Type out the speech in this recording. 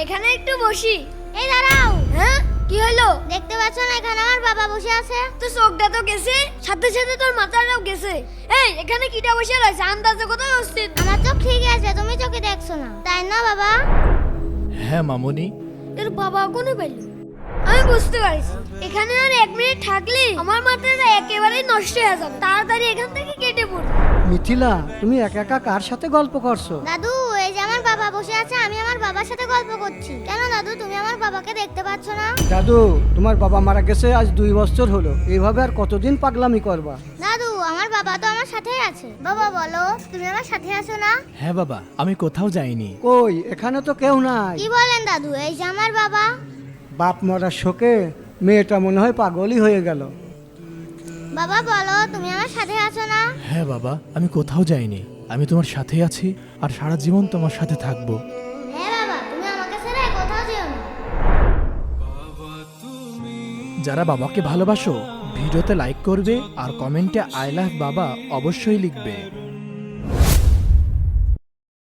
এখানে একটু বসি। এই দাঁড়াও। হ্যাঁ, কি হলো? দেখতে পাচ্ছ না এখানে আমার বাবা বসে আছে? তো চোখটা তো গেছে, সাথে সাথে তোর মাথাটাও গেছে। এই এখানে কিটা বসে রয়েছে? আন্দাজে কোথায় অস্তিত্ব? আমার চোখ ঠিক আছে, তুমি চোখে দেখছো না, তাই না বাবা? হ্যাঁ মামুনি। তোর বাবা কোনে পেল? আমি বুঝতে পারছি, এখানে আর 1 মিনিট থাকলে আমার মাথাটা একেবারেই নষ্ট হয়ে যাবে। তাড়াতাড়ি এখান থেকে কেটে পড়। মিথিলা, তুমি একা একা কার সাথে গল্প করছো? দাদু, এই যে আমার বাবা বসে আছে, আমি আমার বাবার সাথে গল্প করছি। কেন দাদু, তুমি আমার বাবাকে দেখতে পাচ্ছ না? দাদু, তোমার বাবা মারা গেছে আজ 2 বছর হলো। এইভাবে আর কতদিন পাগলামি করবা? দাদু, আমার বাবা তো আমার সাথেই আছে। বাবা বলো, তুমি আমার সাথে আছো না? হ্যাঁ বাবা, আমি কোথাও যাইনি। কই, এখানে তো কেউ নাই। কি বলেন দাদু? এই যে আমার বাবা। বাপ মরার শোকে মেয়েটা মনে হয় পাগলই হয়ে গেল। বাবা বলো, তুমি আমার সাথে আছো না? হ্যাঁ বাবা, আমি কোথাও যাইনি। আমি তোমার সাথে আছি আর সারা জীবন তোমার সাথে থাকবো। হ্যাঁ বাবা, তুমি আমাকে ছেড়ে কোথাও যেও না। যারা বাবাকে ভালোবাসো, ভিডিওতে লাইক করবে আর কমেন্টে আই লাভ বাবা অবশ্যই লিখবে।